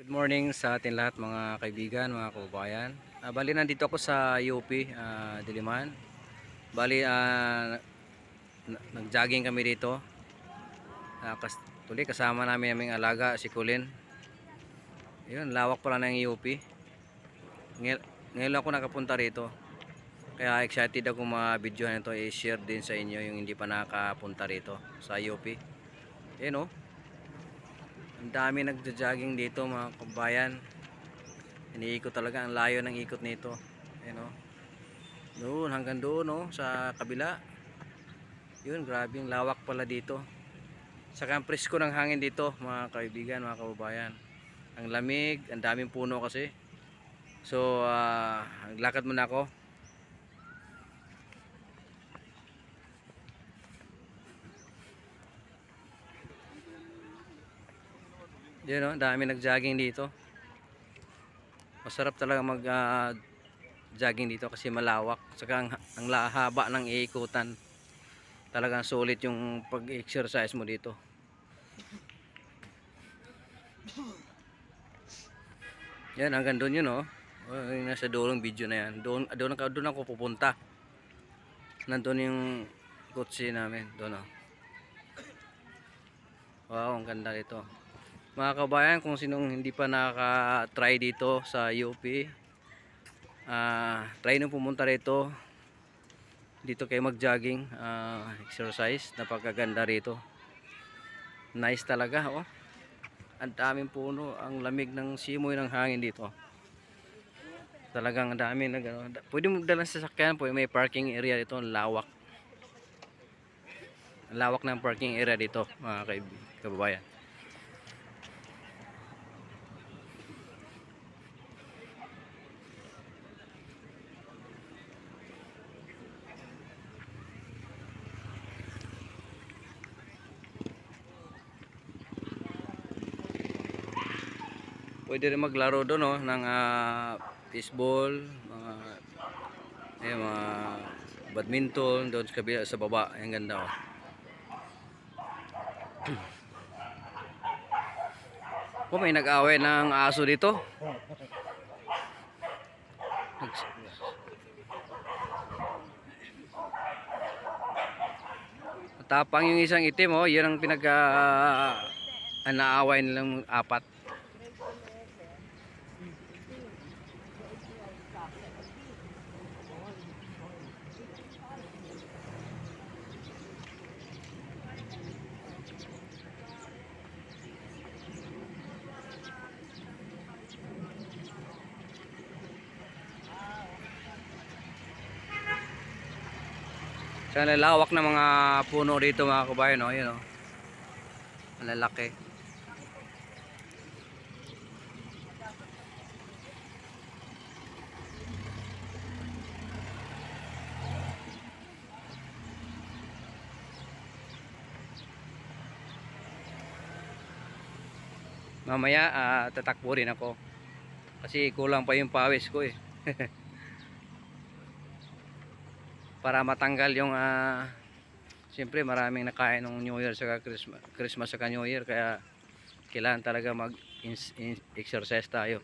Good morning sa atin lahat mga kaibigan, mga kababayan. Bali nandito ako sa UP, Diliman. Bali nag-jogging kami dito. Tuloy kasama namin aming alaga si Colin. Ayun, lawak pala ng UP. Ngayon ako nakapunta rito. Kaya excited ako ma-video nito, i-share din sa inyo yung hindi pa nakapunta rito sa UP. Ayun oh. Ang dami nagja-jogging dito mga kababayan. Iniikot talaga, ang layo ng ikot nito. Ayun oh. Doon hanggang doon oh, sa kabila. Yun, grabe yung lawak pala dito. Saka ang presko ng hangin dito, mga kaibigan, mga kababayan. Ang lamig, ang daming puno kasi. So, naglakad muna ako. Yun oh, dami nag-jogging dito. Masarap talaga mag-jogging dito kasi malawak. Saka ang haba ng iikutan. Talagang sulit yung pag-exercise mo dito. Yan, hanggang doon yun oh. Yung nasa dulong video na yan. Doon ako pupunta. Nandun yung kotse namin. Doon oh. Wow, ang ganda dito. Mga kabayan, kung sinong hindi pa nakaka-try dito sa UP, try nyo pumunta rito. Dito kayo mag-jogging, exercise. Napakaganda rito. Nice talaga oh. Ang daming puno, ang lamig ng simoy ng hangin dito. Talagang ang dami pwede mo dalang sasakyan, pwede may parking area dito, lawak. Ang lawak ng parking area dito, mga kababayan. Pwede rin maglaro doon oh, ng baseball, mga badminton doon sa kabila, sa baba. Ang ganda oh. Kung may nag-away ng aso dito. Tapang yung isang itim oh, yan ang naaway nilang apat. Sa lalawak na mga puno dito mga kabayan oh, yun oh. Malalaki. Mamaya tatakbo rin ako kasi kulang pa yung pawis ko eh. Para matanggal yung siyempre maraming nakain ng New Year saka Christmas saka New Year, kaya kailangan talaga mag exercise tayo.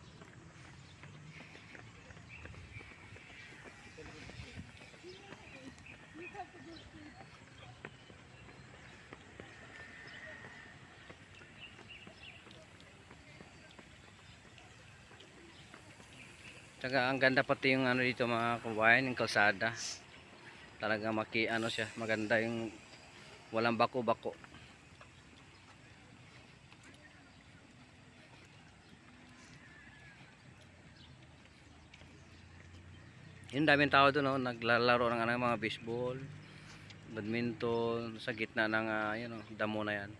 Saka ang ganda pati yung dito mga kabayan, yung kalsada. Talaga siya, maganda yung walang bako-bako. Yung daming tao doon oh, naglalaro ng mga baseball, badminton sa gitna ng yun oh, damo na yan.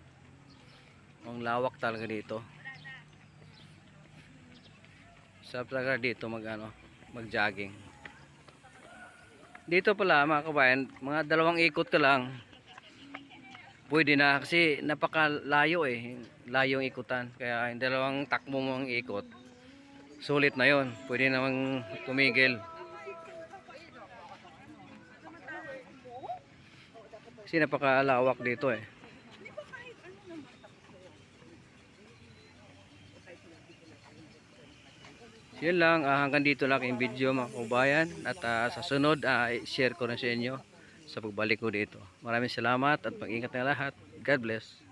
Ang lawak talaga dito. Sarap talaga dito mag-jogging. Dito pala mga kabayan, mga 2 ikot ka lang pwede na kasi napakalayo eh. Layo yung ikutan. Kaya yung 2 takbo mong ikot, sulit na yon. Pwede namang tumigil. Kasi napakalawak dito eh. Yun lang, hanggang dito lang yung video mga kabayan. At sa sunod, i-share ko na sa inyo sa pagbalik ko dito. Maraming salamat at mag-ingat na lahat. God bless.